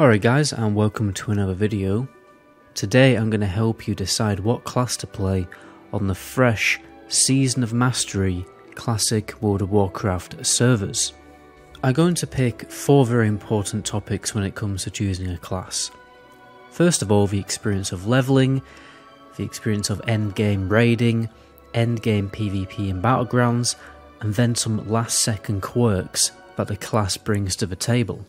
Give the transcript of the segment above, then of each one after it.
Alright guys, and welcome to another video. Today I'm going to help you decide what class to play on the fresh Season of Mastery Classic World of Warcraft servers. I'm going to pick 4 very important topics when it comes to choosing a class. First of all, the experience of leveling, the experience of endgame raiding, endgame PvP and battlegrounds, and then some last second quirks that the class brings to the table.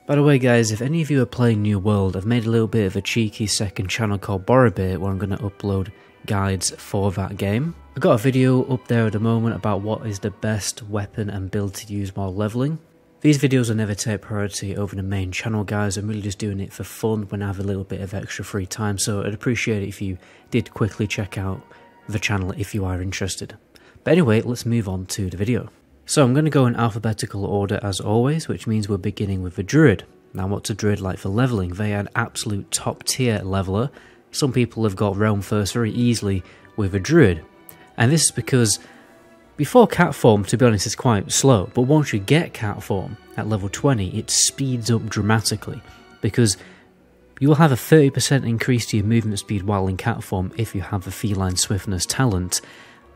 By the way guys, if any of you are playing New World, I've made a little bit of a cheeky second channel called Borrowbit where I'm going to upload guides for that game. I've got a video up there at the moment about what is the best weapon and build to use while leveling. These videos will never take priority over the main channel guys, I'm really just doing it for fun when I have a little bit of extra free time, so I'd appreciate it if you did quickly check out the channel if you are interested. But anyway, let's move on to the video. So I'm going to go in alphabetical order as always, which means we're beginning with the Druid. Now what's a Druid like for leveling? They are an absolute top tier leveler. Some people have got Realm First very easily with a Druid. And this is because before cat form, to be honest, it's quite slow, but once you get cat form at level 20, it speeds up dramatically, because you will have a 30% increase to your movement speed while in cat form if you have the Feline Swiftness talent.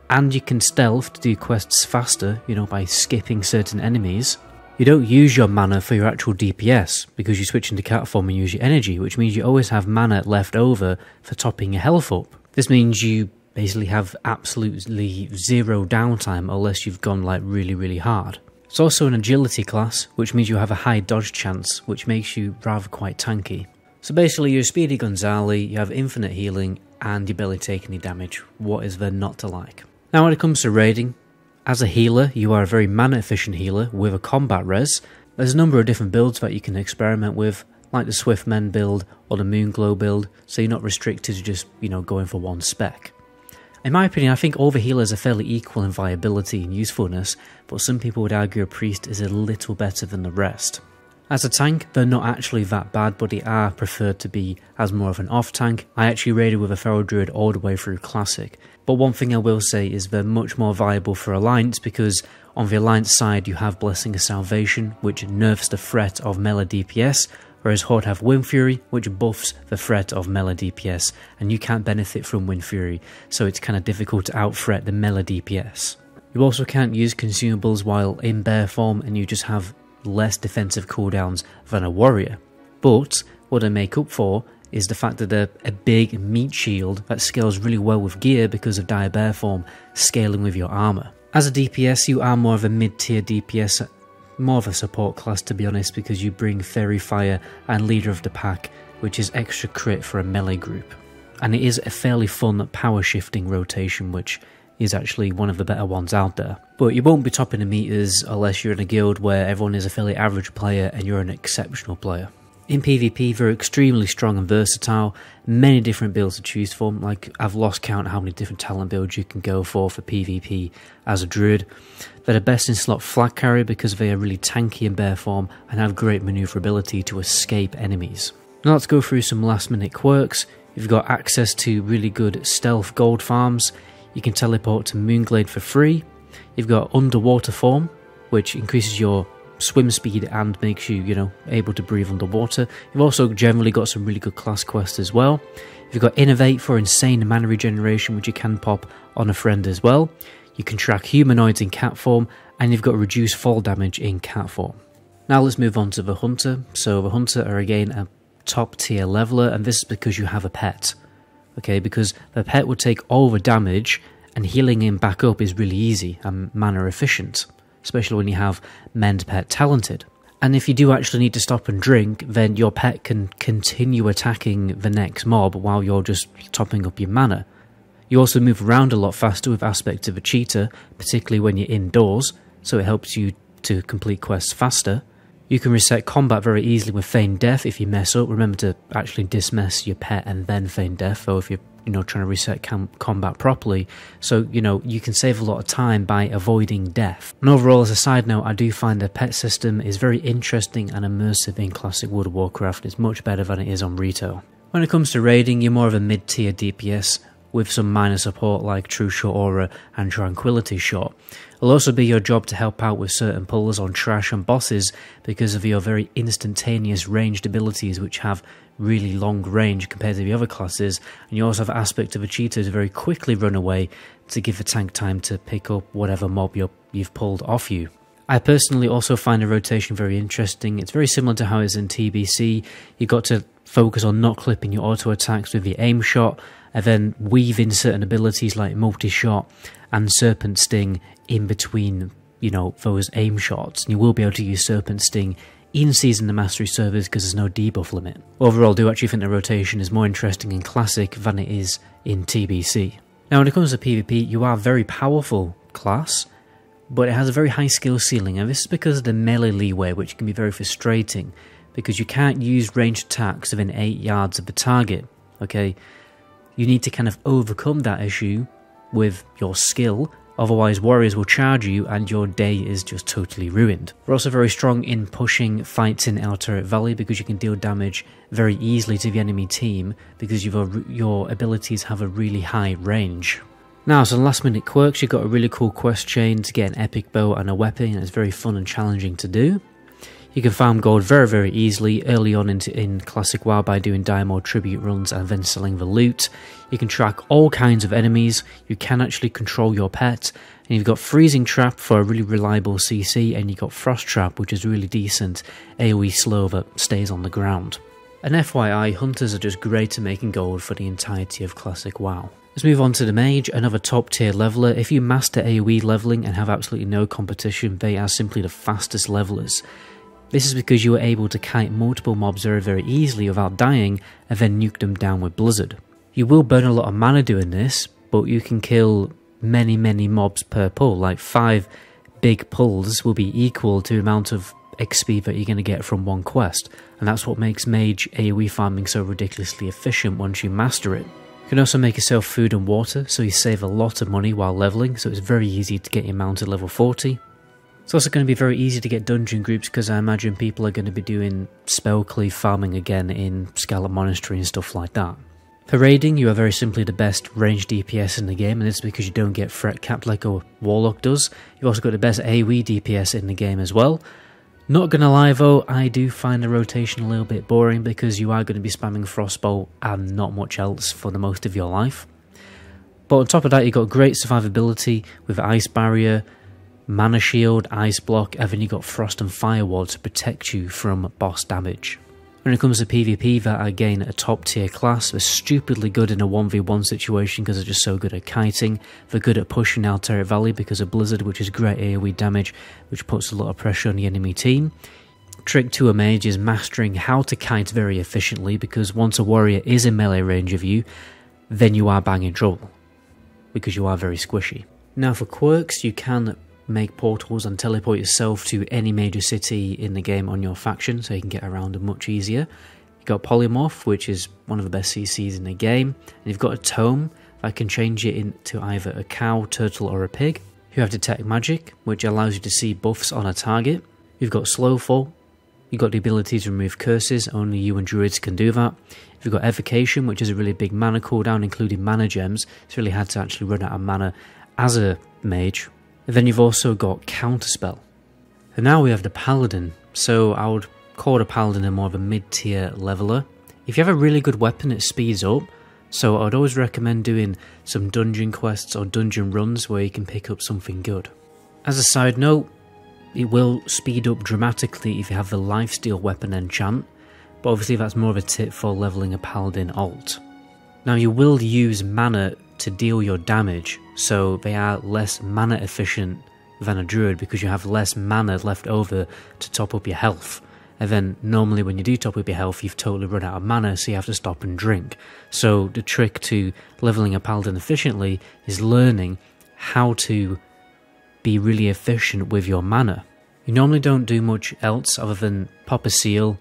And you can stealth to do quests faster, by skipping certain enemies. You don't use your mana for your actual DPS, because you switch into cat form and use your energy, which means you always have mana left over for topping your health up. This means you basically have absolutely zero downtime unless you've gone like really hard. It's also an agility class, which means you have a high dodge chance, which makes you rather quite tanky. So basically you're a speedy Gonzali, you have infinite healing, and you barely take any damage. What is there not to like? Now when it comes to raiding, as a healer, you are a very mana efficient healer with a combat res. There's a number of different builds that you can experiment with, like the Swift Men build or the Moonglow build, so you're not restricted to just, going for one spec. In my opinion, I think all the healers are fairly equal in viability and usefulness, but some people would argue a priest is a little better than the rest. As a tank, they're not actually that bad, but they are preferred to be as more of an off-tank. I actually raided with a Feral Druid all the way through Classic. But one thing I will say is they're much more viable for Alliance, because on the Alliance side you have Blessing of Salvation, which nerfs the threat of melee DPS, whereas Horde have Wind Fury, which buffs the threat of melee DPS, and you can't benefit from Wind Fury, so it's kind of difficult to out-threat the melee DPS. You also can't use consumables while in bear form, and you just have less defensive cooldowns than a warrior. But what they make up for is the fact that they're a big meat shield that scales really well with gear because of dire bear form scaling with your armor. As a DPS, you are more of a mid-tier DPS, more of a support class to be honest, because you bring Fairy Fire and Leader of the Pack, which is extra crit for a melee group. And it is a fairly fun power shifting rotation, which is actually one of the better ones out there. But you won't be topping the meters unless you're in a guild where everyone is a fairly average player and you're an exceptional player. In PvP, they're extremely strong and versatile, many different builds to choose from. Like, I've lost count how many different talent builds you can go for PvP as a Druid. They're the best in slot flag carrier because they are really tanky in bear form and have great maneuverability to escape enemies. Now let's go through some last minute quirks. You've got access to really good stealth gold farms. You can teleport to Moonglade for free. You've got underwater form, which increases your swim speed and makes you, able to breathe underwater. You've also generally got some really good class quests as well. You've got Innovate for insane mana regeneration, which you can pop on a friend as well. You can track humanoids in cat form, and you've got reduced fall damage in cat form. Now let's move on to the Hunter. So the Hunter are again a top tier leveler, and this is because you have a pet. Okay, because the pet would take all the damage, and healing him back up is really easy and mana efficient, especially when you have Mend Pet talented. And if you do actually need to stop and drink, then your pet can continue attacking the next mob while you're just topping up your mana. You also move around a lot faster with aspects of a cheetah, particularly when you're indoors, so it helps you to complete quests faster. You can reset combat very easily with Feign Death if you mess up. Remember to actually dismiss your pet and then Feign Death, though, if you're trying to reset combat properly. So, you can save a lot of time by avoiding death. And overall, as a side note, I do find the pet system is very interesting and immersive in Classic World of Warcraft. It's much better than it is on retail. When it comes to raiding, you're more of a mid-tier DPS with some minor support like True Shot Aura and Tranquility Shot. It'll also be your job to help out with certain pulls on trash and bosses because of your very instantaneous ranged abilities, which have really long range compared to the other classes, and you also have aspect of a cheater to very quickly run away to give the tank time to pick up whatever mob you've pulled off you. I personally also find the rotation very interesting. It's very similar to how it's in TBC. You got to focus on not clipping your auto attacks with your aim shot, and then weave in certain abilities like multi-shot and Serpent Sting in between, those aim shots. And you will be able to use Serpent Sting in Season of Mastery servers because there's no debuff limit. Overall, I do actually think the rotation is more interesting in Classic than it is in TBC. Now when it comes to PvP, you are a very powerful class, but it has a very high skill ceiling, and this is because of the melee leeway, which can be very frustrating, because you can't use ranged attacks within 8 yards of the target, okay? You need to kind of overcome that issue with your skill, otherwise warriors will charge you and your day is just totally ruined. We're also very strong in pushing fights in El Turret Valley because you can deal damage very easily to the enemy team because your abilities have a really high range. Now, some last minute quirks. You've got a really cool quest chain to get an epic bow and a weapon, and it's very fun and challenging to do. You can farm gold very, very easily early on in Classic WoW by doing Diamond tribute runs and then selling the loot. You can track all kinds of enemies, you can actually control your pet, and you've got Freezing Trap for a really reliable CC, and you've got Frost Trap, which is really decent AoE slow that stays on the ground. And FYI, hunters are just great at making gold for the entirety of Classic WoW. Let's move on to the Mage, another top tier leveler. If you master AoE leveling and have absolutely no competition, they are simply the fastest levelers. This is because you are able to kite multiple mobs very, very easily without dying and then nuke them down with Blizzard. You will burn a lot of mana doing this, but you can kill many, many mobs per pull. Like 5 big pulls will be equal to the amount of XP that you're going to get from one quest, and that's what makes Mage AoE farming so ridiculously efficient once you master it. You can also make yourself food and water, so you save a lot of money while leveling, so it's very easy to get your mount to level 40. It's also going to be very easy to get dungeon groups because I imagine people are going to be doing spell cleave farming again in Scarlet Monastery and stuff like that. For raiding, you are very simply the best ranged DPS in the game, and it's because you don't get threat capped like a Warlock does. You've also got the best AoE DPS in the game as well. Not gonna lie though, I do find the rotation a little bit boring because you are going to be spamming Frostbolt and not much else for the most of your life. But on top of that, you've got great survivability with Ice Barrier, Mana Shield, Ice Block, and then you got Frost and Fire Ward to protect you from boss damage. When it comes to PvP, that are again a top tier class. They're stupidly good in a 1v1 situation because they're just so good at kiting. They're good at pushing out Turret Valley because of Blizzard, which is great AoE damage, which puts a lot of pressure on the enemy team. Trick to a mage is mastering how to kite very efficiently, because once a warrior is in melee range of you, then you are bang in trouble, because you are very squishy. Now for quirks, you can make portals and teleport yourself to any major city in the game on your faction, so you can get around them much easier. You've got Polymorph, which is one of the best CCs in the game, and you've got a Tome that can change it into either a cow, turtle or a pig. You have Detect Magic, which allows you to see buffs on a target. You've got Slowfall. You've got the ability to remove curses, only you and druids can do that. You've got Evocation, which is a really big mana cooldown, including mana gems. It's really hard to actually run out of mana as a mage. And then you've also got Counterspell. And now we have the Paladin. So I would call the Paladin a more of a mid-tier leveler. If you have a really good weapon, it speeds up. So I'd always recommend doing some dungeon quests or dungeon runs where you can pick up something good. As a side note, it will speed up dramatically if you have the Lifesteal weapon enchant, but obviously that's more of a tip for leveling a Paladin alt. Now you will use mana to deal your damage, so they are less mana efficient than a druid because you have less mana left over to top up your health. And then normally when you do top up your health, you've totally run out of mana, so you have to stop and drink. So the trick to leveling a Paladin efficiently is learning how to be really efficient with your mana. You normally don't do much else other than pop a seal,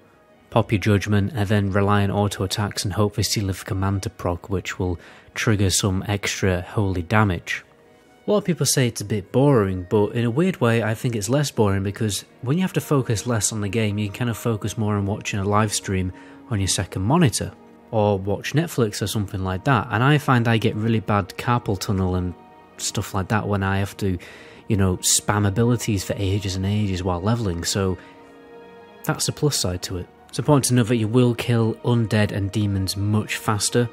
pop your judgment, and then rely on auto attacks and hope they seal of command to proc, which will trigger some extra holy damage. A lot of people say it's a bit boring, but in a weird way I think it's less boring because when you have to focus less on the game, you can kind of focus more on watching a live stream on your second monitor. or watch Netflix or something like that. And I find I get really bad carpal tunnel and stuff like that when I have to, you know, spam abilities for ages and ages while leveling, so that's the plus side to it. It's important to know that you will kill undead and demons much faster,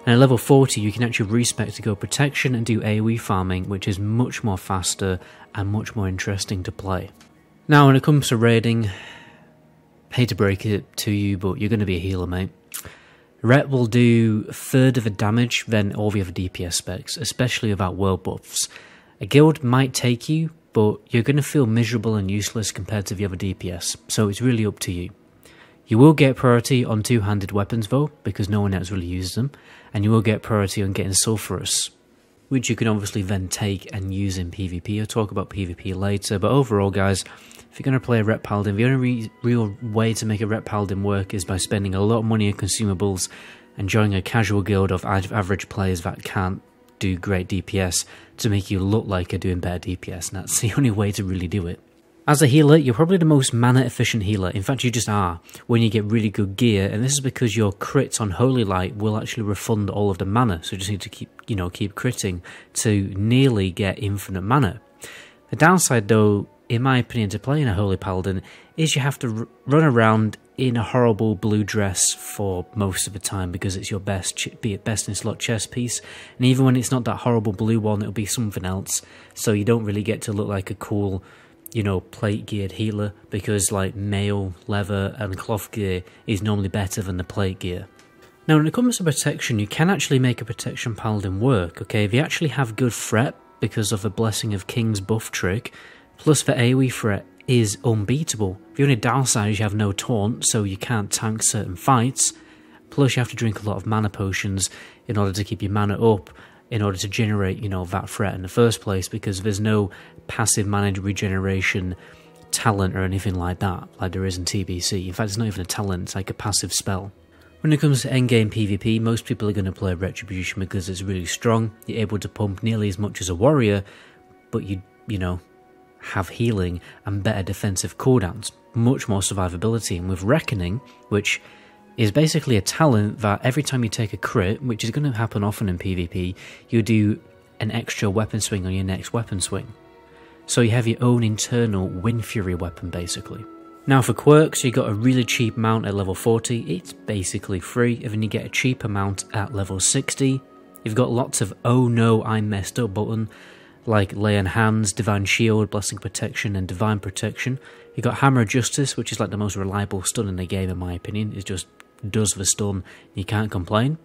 and at level 40 you can actually respec to go protection and do AoE farming, which is much more faster and much more interesting to play. Now when it comes to raiding, hate to break it to you, but you're going to be a healer, mate. Ret will do a third of the damage than all the other DPS specs, especially without world buffs. A guild might take you, but you're going to feel miserable and useless compared to the other DPS, so it's really up to you. You will get priority on two-handed weapons though, because no one else really uses them, and you will get priority on getting sulphurous, which you can obviously then take and use in PvP. I'll talk about PvP later, but overall guys, if you're going to play a Ret Paladin, the only real way to make a Ret Paladin work is by spending a lot of money on consumables and joining a casual guild of average players that can't do great DPS to make you look like you're doing better DPS, and that's the only way to really do it. As a healer, you're probably the most mana efficient healer. In fact, you just are when you get really good gear, and this is because your crits on Holy Light will actually refund all of the mana, so you just need to keep critting to nearly get infinite mana. The downside though, in my opinion, to playing a Holy Paladin is you have to run around in a horrible blue dress for most of the time because it's your best in slot chest piece, and even when it's not that horrible blue one, it'll be something else, so you don't really get to look like a cool, you know, plate geared healer, because like mail, leather and cloth gear is normally better than the plate gear. Now when it comes to protection, you can actually make a protection paladin work, okay, if you actually have good threat because of the Blessing of Kings buff trick, plus the AoE threat is unbeatable. The only downside is you have no taunt, so you can't tank certain fights, plus you have to drink a lot of mana potions in order to keep your mana up, in order to generate, you know, that threat in the first place, because there's no passive mana regeneration talent or anything like that, like there is in TBC. In fact, it's not even a talent, it's like a passive spell. When it comes to endgame PvP, most people are going to play Retribution because it's really strong, you're able to pump nearly as much as a warrior, but you know, have healing and better defensive cooldowns, much more survivability, and with Reckoning, which is basically a talent that every time you take a crit, which is going to happen often in PvP, you do an extra weapon swing on your next weapon swing. So you have your own internal Wind Fury weapon basically. Now for quirks, you got a really cheap mount at level 40, it's basically free, and then you get a cheaper mount at level 60. You've got lots of oh no I'm messed up button, like Lay on Hands, Divine Shield, Blessing Protection and Divine Protection. You got Hammer of Justice, which is like the most reliable stun in the game in my opinion, it just does the stun, you can't complain.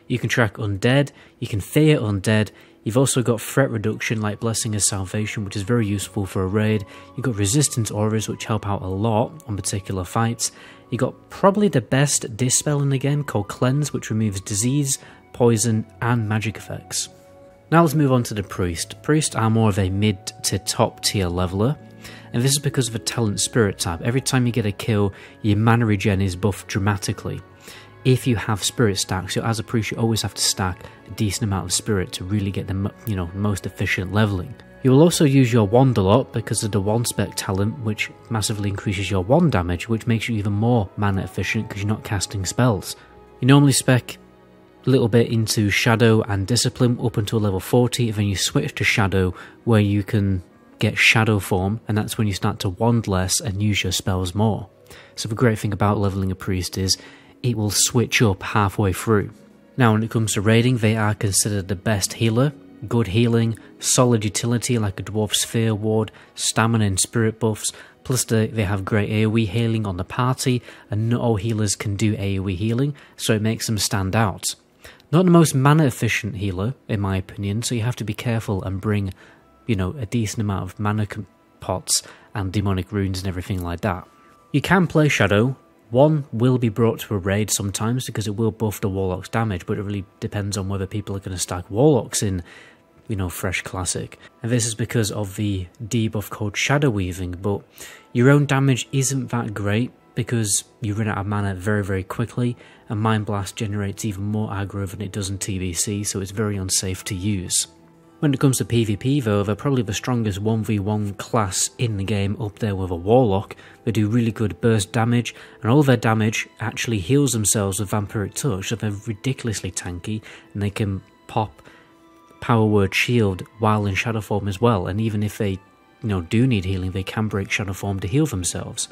You can track undead, you can fear undead, you've also got threat reduction like Blessing of Salvation, which is very useful for a raid. You've got resistance auras, which help out a lot on particular fights. You got probably the best dispel in the game called Cleanse, which removes disease, poison and magic effects. Now let's move on to the Priest. Priests are more of a mid to top tier leveler, and this is because of the talent Spirit tab. Every time you get a kill, your mana regen is buffed dramatically. If you have Spirit stacks, so as a Priest you always have to stack a decent amount of Spirit to really get the most efficient leveling. You will also use your wand a lot because of the wand spec talent, which massively increases your wand damage, which makes you even more mana efficient because you're not casting spells. You normally spec a little bit into Shadow and Discipline up until level 40, and then you switch to Shadow where you can get Shadow form, and that's when you start to wand less and use your spells more. So the great thing about leveling a Priest is it will switch up halfway through. Now when it comes to raiding, they are considered the best healer. Good healing, solid utility like a Dwarf Sphere Ward, stamina and spirit buffs, plus they have great AoE healing on the party, and not all healers can do AoE healing, so it makes them stand out. Not the most mana efficient healer, in my opinion, so you have to be careful and bring, a decent amount of mana pots and demonic runes and everything like that. You can play Shadow. One will be brought to a raid sometimes because it will buff the Warlock's damage, but it really depends on whether people are going to stack Warlocks in, Fresh Classic. And this is because of the debuff called Shadow Weaving, but your own damage isn't that great because you run out of mana very, very quickly, and Mind Blast generates even more aggro than it does in TBC, so it's very unsafe to use. When it comes to PvP though, they're probably the strongest 1v1 class in the game, up there with a Warlock. They do really good burst damage, and all their damage actually heals themselves with Vampiric Touch, so they're ridiculously tanky, and they can pop Power Word Shield while in Shadow Form as well, and even if they do need healing, they can break Shadow Form to heal themselves.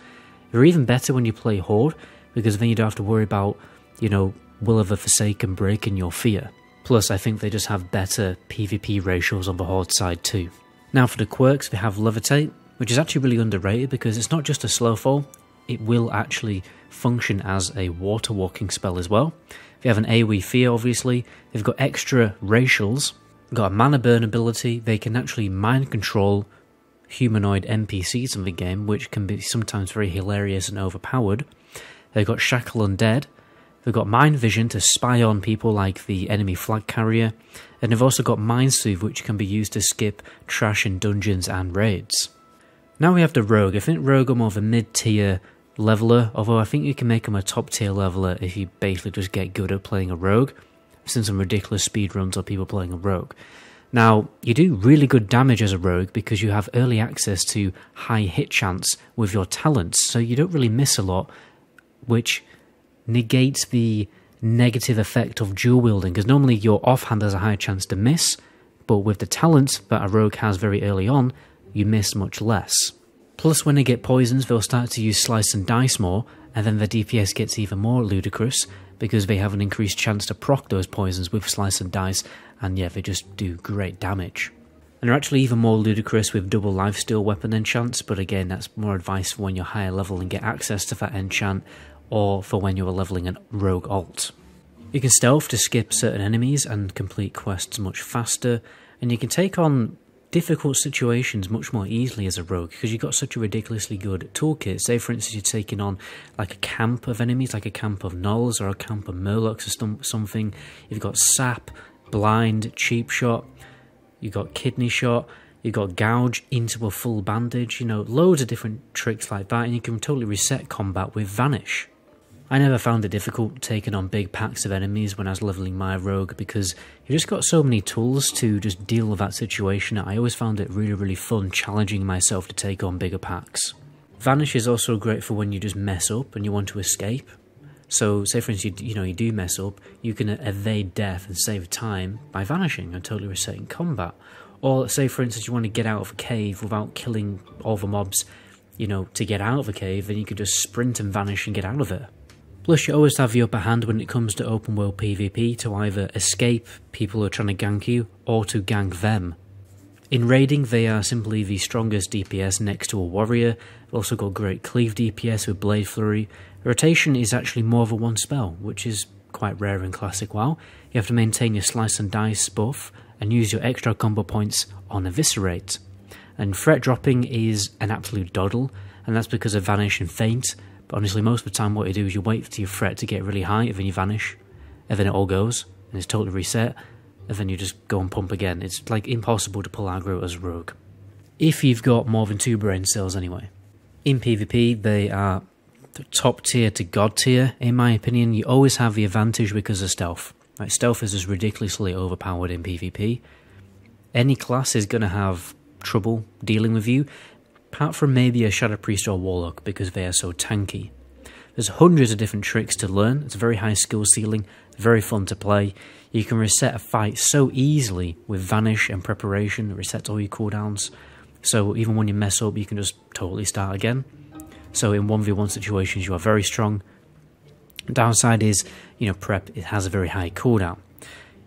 They're even better when you play Horde, because then you don't have to worry about, Will of the Forsaken breaking your fear. Plus, I think they just have better PvP ratios on the Horde side too. Now for the quirks, we have Levitate, which is actually really underrated because it's not just a slow fall, it will actually function as a water walking spell as well. They have an AoE fear, obviously. They've got extra racials, they've got a mana burn ability. They can actually mind control humanoid NPCs in the game, which can be sometimes very hilarious and overpowered. They've got Shackle Undead. They've got Mind Vision to spy on people like the enemy flag carrier, and they've also got Mind Soothe, which can be used to skip trash in dungeons and raids. Now we have the Rogue. I think Rogue are more of a mid-tier leveler, although I think you can make them a top-tier leveler if you basically just get good at playing a Rogue. I've seen some ridiculous speedruns of people playing a Rogue. Now, you do really good damage as a Rogue because you have early access to high hit chance with your talents, so you don't really miss a lot, which negates the negative effect of dual wielding, because normally your offhand has a higher chance to miss, but with the talent that a rogue has very early on, you miss much less. Plus, when they get poisons, they'll start to use slice and dice more, and then their DPS gets even more ludicrous because they have an increased chance to proc those poisons with slice and dice, and yeah, they just do great damage. And they're actually even more ludicrous with double lifesteal weapon enchants, but again, that's more advice for when you're higher level and get access to that enchant, or for when you're leveling a rogue alt. You can stealth to skip certain enemies and complete quests much faster, and you can take on difficult situations much more easily as a rogue because you've got such a ridiculously good toolkit. Say for instance you're taking on like a camp of enemies, like a camp of gnolls or a camp of murlocs or something. You've got sap, blind, cheap shot, you've got kidney shot, you've got gouge into a full bandage, loads of different tricks like that, and you can totally reset combat with vanish. I never found it difficult taking on big packs of enemies when I was leveling my rogue because you just got so many tools to just deal with that situation. I always found it really, really fun challenging myself to take on bigger packs. Vanish is also great for when you just mess up and you want to escape. So say for instance you do mess up, you can evade death and save time by vanishing and totally resetting combat. Or say for instance you want to get out of a cave without killing all the mobs, to get out of a cave, then you could just sprint and vanish and get out of it. Plus, you always have the upper hand when it comes to open world PvP to either escape people who are trying to gank you or to gank them. In raiding, they are simply the strongest DPS next to a warrior. They've also got great cleave DPS with Blade Flurry. Rotation is actually more of a one spell, which is quite rare in Classic WoW. You have to maintain your slice and dice buff and use your extra combo points on Eviscerate. And threat dropping is an absolute doddle, and that's because of Vanish and Feint. But honestly, most of the time what you do is you wait for your threat to get really high, and then you vanish, and then it all goes, and it's totally reset, and then you just go and pump again. It's like impossible to pull aggro as a rogue. If you've got more than 2 brain cells anyway. In PvP, they are the top tier to god tier, in my opinion. You always have the advantage because of stealth. Right, stealth is just ridiculously overpowered in PvP. Any class is going to have trouble dealing with you, apart from maybe a Shadow Priest or Warlock, because they are so tanky. There's hundreds of different tricks to learn. It's a very high skill ceiling, very fun to play. You can reset a fight so easily with Vanish and Preparation. It resets all your cooldowns. So even when you mess up, you can just totally start again. So in 1v1 situations, you are very strong. Downside is, Prep, it has a very high cooldown.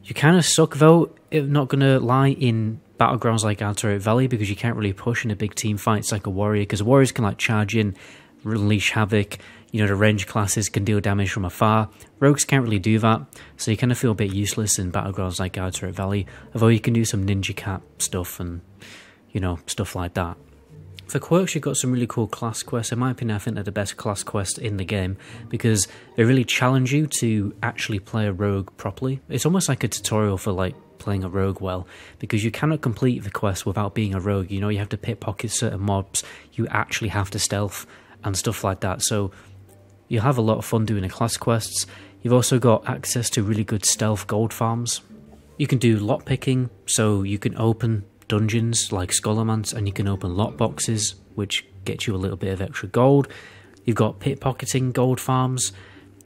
You kind of suck though, not going to lie, in battlegrounds like Alterate Valley, because you can't really push in a big team fight. It's like a warrior, because warriors can charge in, unleash havoc. The range classes can deal damage from afar. Rogues can't really do that, so you kind of feel a bit useless in battlegrounds like Alterate Valley, although you can do some ninja cap stuff and stuff like that. For quirks, you've got some really cool class quests. In my opinion, I think they're the best class quests in the game because they really challenge you to actually play a rogue properly. It's almost like a tutorial for playing a rogue well, because you cannot complete the quest without being a rogue. You have to pickpocket certain mobs, you actually have to stealth and stuff like that. So you'll have a lot of fun doing the class quests. You've also got access to really good stealth gold farms. You can do lockpicking, so you can open dungeons like Scholomance, and you can open lockboxes, which gets you a little bit of extra gold. You've got pickpocketing gold farms.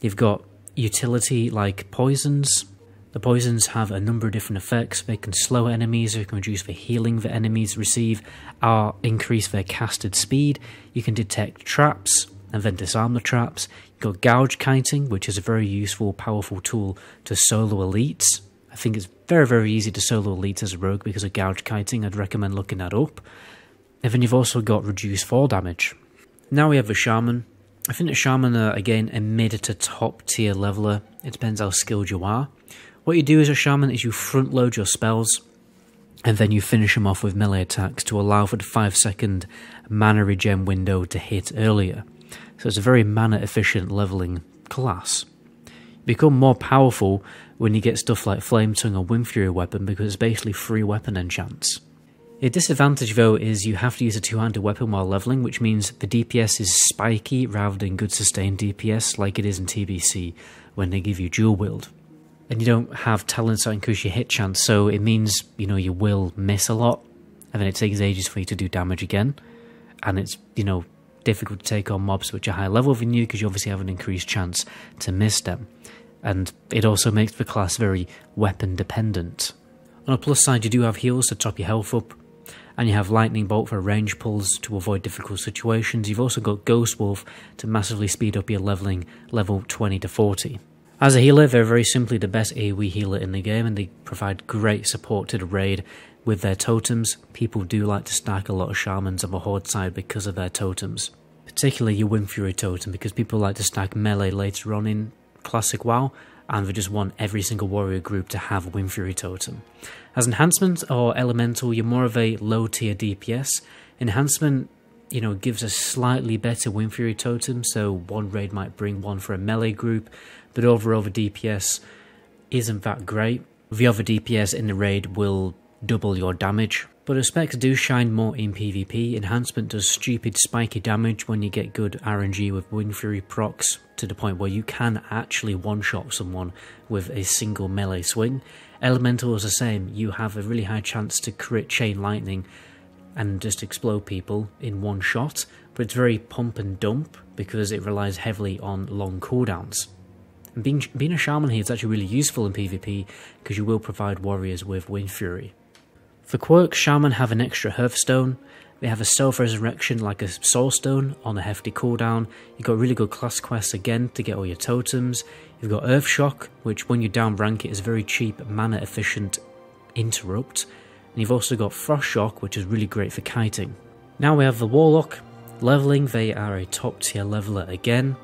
You've got utility like poisons. The poisons have a number of different effects. They can slow enemies, they can reduce the healing that enemies receive, or increase their casted speed. You can detect traps and then disarm the traps. You've got gouge kiting, which is a very useful, powerful tool to solo elites. I think it's very, very easy to solo elites as a rogue because of gouge kiting. I'd recommend looking that up. And then you've also got reduced fall damage. Now we have the Shaman. I think the Shaman are, again, a mid to top tier leveler. It depends how skilled you are. What you do as a Shaman is you front load your spells, and then you finish them off with melee attacks to allow for the 5-second mana regen window to hit earlier. So it's a very mana efficient leveling class. You become more powerful when you get stuff like Flame Tongue or Wind Fury weapon because it's basically free weapon enchants. A disadvantage though is you have to use a two-handed weapon while leveling, which means the DPS is spiky rather than good sustained DPS like it is in TBC when they give you dual wield. And you don't have talents that increase your hit chance, so it means, you know, you will miss a lot, and then it takes ages for you to do damage again, and it's, you know, difficult to take on mobs which are higher level than you because you obviously have an increased chance to miss them. And it also makes the class very weapon dependent. On a plus side, you do have heals to top your health up, and you have Lightning Bolt for range pulls to avoid difficult situations. You've also got Ghost Wolf to massively speed up your leveling level 20 to 40. As a healer, they're very simply the best AoE healer in the game, and they provide great support to the raid with their totems. People do like to stack a lot of Shamans on the Horde side because of their totems. Particularly your Wind Fury totem, because people like to stack melee later on in Classic WoW, and they just want every single warrior group to have a Wind Fury totem. As enhancement or elemental, you're more of a low tier DPS. Enhancement, you know, gives a slightly better Wind Fury totem, so one raid might bring one for a melee group, but overall the DPS isn't that great. The other DPS in the raid will double your damage, but the specs do shine more in PvP. Enhancement does stupid spiky damage when you get good RNG with Wind Fury procs, to the point where you can actually one-shot someone with a single melee swing. Elemental is the same, you have a really high chance to crit Chain Lightning and just explode people in one shot, but it's very pump and dump because it relies heavily on long cooldowns. And being a Shaman here is actually really useful in PvP because you will provide warriors with Wind Fury. For quirks, Shaman have an extra Hearthstone. They have a self-resurrection like a Soul Stone on a hefty cooldown. You've got really good class quests again to get all your totems. You've got Earth Shock, which when you down rank it is a very cheap mana efficient interrupt. And you've also got Frost Shock, which is really great for kiting. Now we have the Warlock. Leveling, they are a top tier leveler again.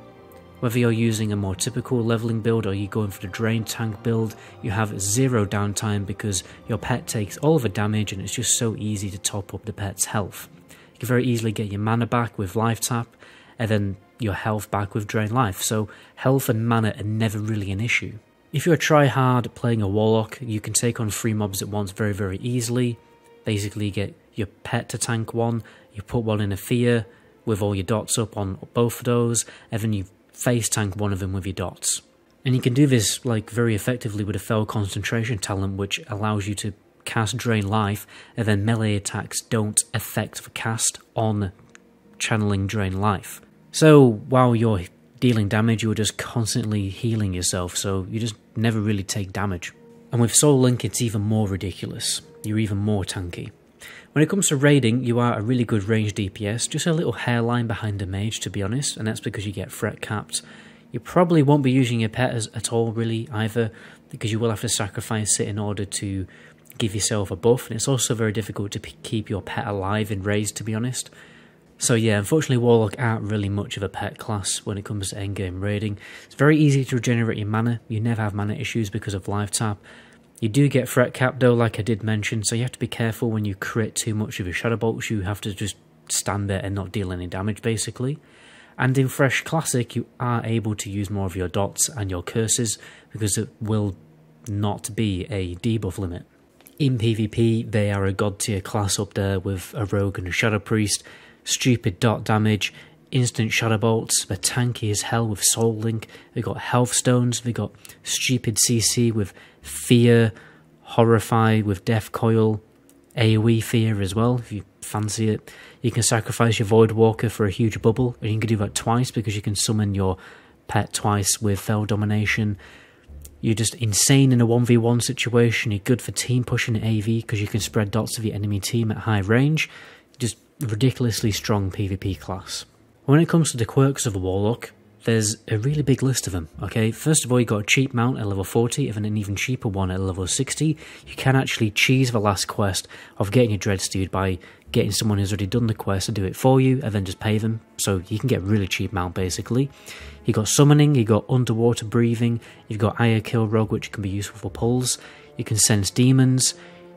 Whether you're using a more typical leveling build or you're going for the Drain Tank build, you have zero downtime because your pet takes all of the damage and it's just so easy to top up the pet's health. You can very easily get your mana back with Life Tap and then your health back with Drain Life, so health and mana are never really an issue. If you're a try-hard playing a Warlock, you can take on 3 mobs at once very, very easily. Basically get your pet to tank one, you put one in a fear with all your dots up on both of those, and then you face tank one of them with your dots. And you can do this like very effectively with a Fell Concentration talent, which allows you to cast Drain Life, and then melee attacks don't affect the cast on channeling Drain Life. So while you're dealing damage, you're just constantly healing yourself, so you just never really take damage. And with Soul Link it's even more ridiculous. You're even more tanky. When it comes to raiding, you are a really good range DPS, just a little hairline behind a mage to be honest, and that's because you get threat capped. You probably won't be using your pet at all really either, because you will have to sacrifice it in order to give yourself a buff, and it's also very difficult to keep your pet alive in raids to be honest. So yeah, unfortunately Warlock aren't really much of a pet class when it comes to endgame raiding. It's very easy to regenerate your mana, you never have mana issues because of Life Tap. You do get threat cap though, like I did mention, so you have to be careful when you crit too much of your Shadow Bolts. You have to just stand there and not deal any damage basically. And in Fresh Classic you are able to use more of your dots and your curses because it will not be a debuff limit. In PvP they are a god tier class up there with a Rogue and a Shadow Priest. Stupid dot damage, instant Shadow Bolts, they're tanky as hell with Soul Link, they've got Health Stones, they've got stupid CC with Fear, Horrify with Death Coil, AoE Fear as well, if you fancy it. You can sacrifice your Void Walker for a huge bubble, and you can do that twice because you can summon your pet twice with Fell Domination. You're just insane in a 1v1 situation. You're good for team pushing at AV because you can spread dots of your enemy team at high range. Just ridiculously strong PvP class. When it comes to the quirks of a Warlock, there's a really big list of them, okay? First of all, you got a cheap mount at level 40, and an even cheaper one at level 60. You can actually cheese the last quest of getting a Dreadsteed by getting someone who's already done the quest to do it for you, and then just pay them. So you can get a really cheap mount, basically. You got Summoning, you got Underwater Breathing, you've got Ire Kill Rogue, which can be useful for pulls. You can Sense Demons,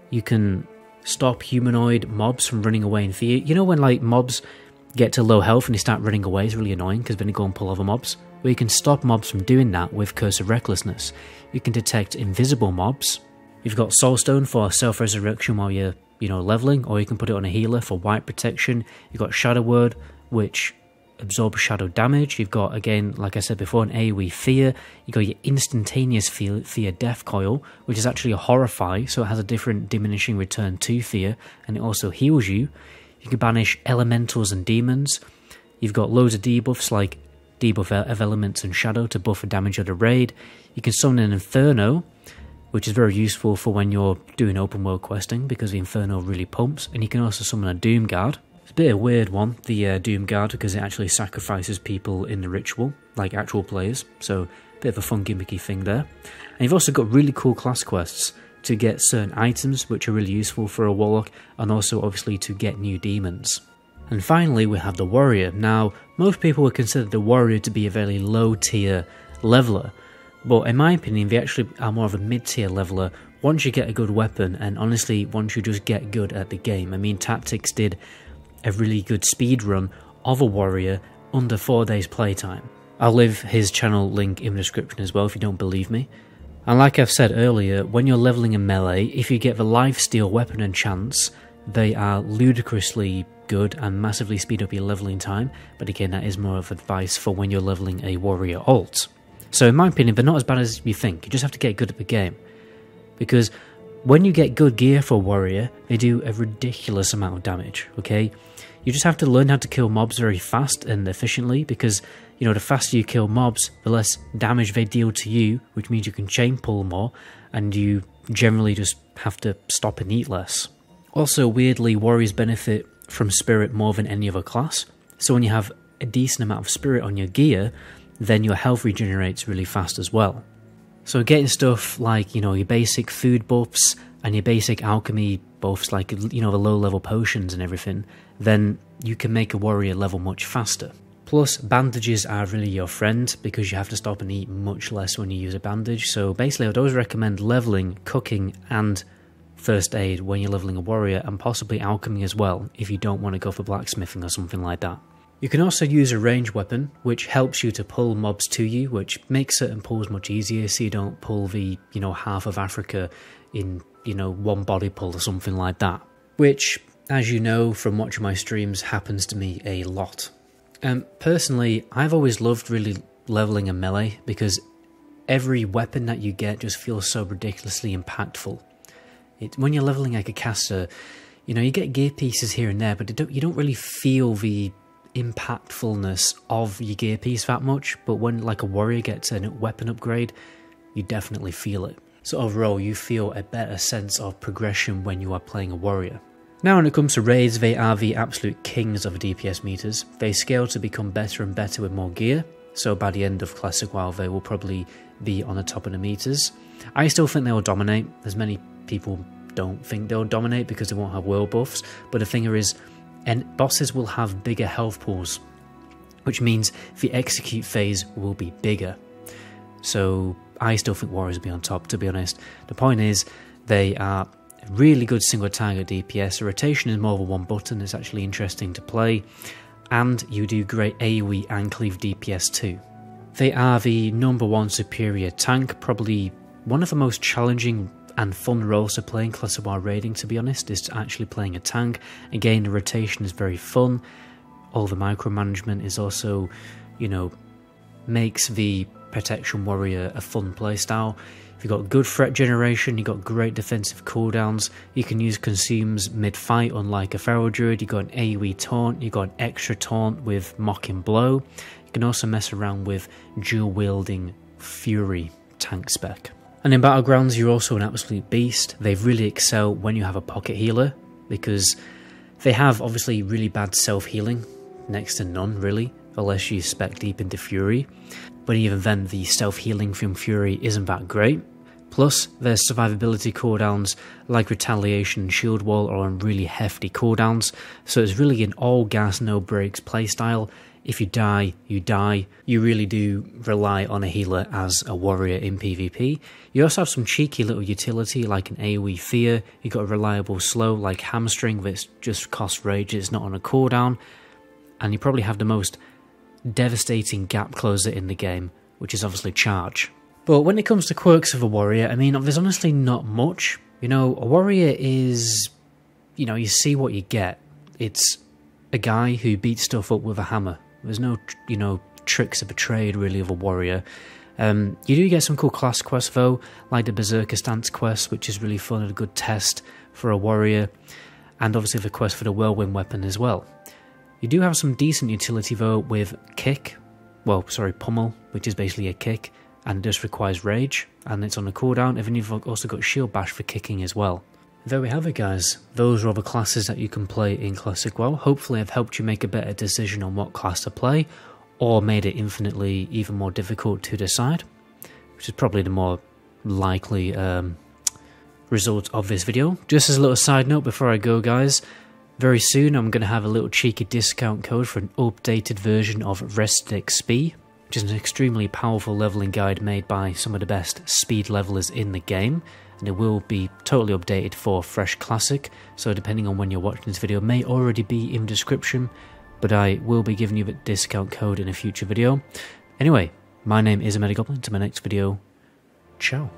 you can stop humanoid mobs from running away in fear. You know when, like, mobs get to low health and they start running away, it's really annoying because then they go and pull other mobs. Well, you can stop mobs from doing that with Curse of Recklessness. You can detect invisible mobs. You've got Soulstone for self-resurrection while you're, leveling, or you can put it on a healer for white protection. You've got Shadow Word, which absorbs shadow damage. You've got, again, like I said before, an AoE Fear. You've got your instantaneous fear Death Coil, which is actually a Horrify, so it has a different diminishing return to Fear, and it also heals you. You can banish Elementals and Demons. You've got loads of debuffs like debuff of Elements and Shadow to buff the damage of the raid. You can summon an Inferno, which is very useful for when you're doing open world questing because the Inferno really pumps. And you can also summon a Doom Guard. It's a bit of a weird one, the Doom Guard, because it actually sacrifices people in the ritual, like actual players. So a bit of a fun gimmicky thing there. And you've also got really cool class quests to get certain items which are really useful for a Warlock, and also obviously to get new demons. And finally we have the Warrior. Now, most people would consider the Warrior to be a very low tier leveler, but in my opinion they actually are more of a mid tier leveler once you get a good weapon, and honestly once you just get good at the game. I mean, Tactics did a really good speed run of a Warrior under 4 days playtime. I'll leave his channel link in the description as well if you don't believe me. And like I've said earlier, when you're leveling in melee, if you get the lifesteal weapon and chance, they are ludicrously good and massively speed up your leveling time, but again that is more of advice for when you're leveling a Warrior alt. So in my opinion, they're not as bad as you think, you just have to get good at the game. Because when you get good gear for a Warrior, they do a ridiculous amount of damage, okay? You just have to learn how to kill mobs very fast and efficiently, because the faster you kill mobs, the less damage they deal to you, which means you can chain pull more, and you generally just have to stop and eat less. Also, weirdly, Warriors benefit from Spirit more than any other class, so when you have a decent amount of Spirit on your gear, then your health regenerates really fast as well. So getting stuff like, your basic food buffs and your basic alchemy buffs, like, the low level potions and everything, then you can make a Warrior level much faster. Plus, bandages are really your friend because you have to stop and eat much less when you use a bandage. So basically, I'd always recommend leveling, cooking, and first aid when you're leveling a Warrior, and possibly alchemy as well if you don't want to go for blacksmithing or something like that. You can also use a ranged weapon, which helps you to pull mobs to you, which makes certain pulls much easier, so you don't pull the, half of Africa in, one body pull or something like that. Which, as you know from watching my streams, happens to me a lot. Personally, I've always loved really leveling a melee because every weapon that you get just feels so ridiculously impactful. When you're leveling like a caster, you get gear pieces here and there, but you don't really feel the impactfulness of your gear piece that much. But when like a Warrior gets a weapon upgrade, you definitely feel it. So overall, you feel a better sense of progression when you are playing a Warrior. Now when it comes to raids, they are the absolute kings of DPS meters. They scale to become better and better with more gear, so by the end of Classic WoW they will probably be on the top of the meters. I still think they will dominate, as many people don't think they'll dominate because they won't have world buffs, but the thing is, bosses will have bigger health pools, which means the execute phase will be bigger. So I still think Warriors will be on top, to be honest. The point is, they are really good single target DPS. The rotation is more of a one button, it's actually interesting to play, and you do great AoE and cleave DPS too. They are the #1 superior tank, probably one of the most challenging and fun roles to play in Classic WoW raiding, to be honest, is actually playing a tank. Again, the rotation is very fun, all the micromanagement is also, makes the Protection Warrior a fun playstyle. If you've got good threat generation, you've got great defensive cooldowns, you can use consumes mid-fight unlike a Feral Druid, you've got an AoE taunt, you've got an extra taunt with Mocking Blow. You can also mess around with dual-wielding Fury tank spec. And in Battlegrounds, you're also an absolute beast. They really excel when you have a pocket healer, because they have obviously really bad self-healing, next to none really, unless you spec deep into Fury. But even then, the self-healing from Fury isn't that great. Plus, their survivability cooldowns, like Retaliation and Shield Wall, are on really hefty cooldowns, so it's really an all-gas, no-breaks playstyle. If you die, you die. You really do rely on a healer as a warrior in PvP. You also have some cheeky little utility like an AoE Fear. You've got a reliable slow like Hamstring that just costs rage, it's not on a cooldown. And you probably have the most devastating gap closer in the game, which is obviously Charge. But when it comes to quirks of a warrior, I mean, there's honestly not much. You know, a warrior is, you know, you see what you get. It's a guy who beats stuff up with a hammer. There's no, you know, tricks of a trade really of a warrior. You do get some cool class quests though, like the Berserker Stance quest, which is really fun and a good test for a warrior. And obviously the quest for the Whirlwind weapon as well. You do have some decent utility though with Kick, well, sorry, Pummel, which is basically a kick, and it just requires rage, and it's on a cooldown, and then you've also got Shield Bash for kicking as well. There we have it guys, those are all the classes that you can play in Classic WoW. Hopefully I've helped you make a better decision on what class to play, or made it infinitely even more difficult to decide, which is probably the more likely result of this video. Just as a little side note before I go guys, very soon I'm going to have a little cheeky discount code for an updated version of Rested XP, which is an extremely powerful leveling guide made by some of the best speed levelers in the game, and it will be totally updated for Fresh Classic, so depending on when you're watching this video, it may already be in the description, but I will be giving you the discount code in a future video. Anyway, my name is MetaGoblin, to my next video, ciao.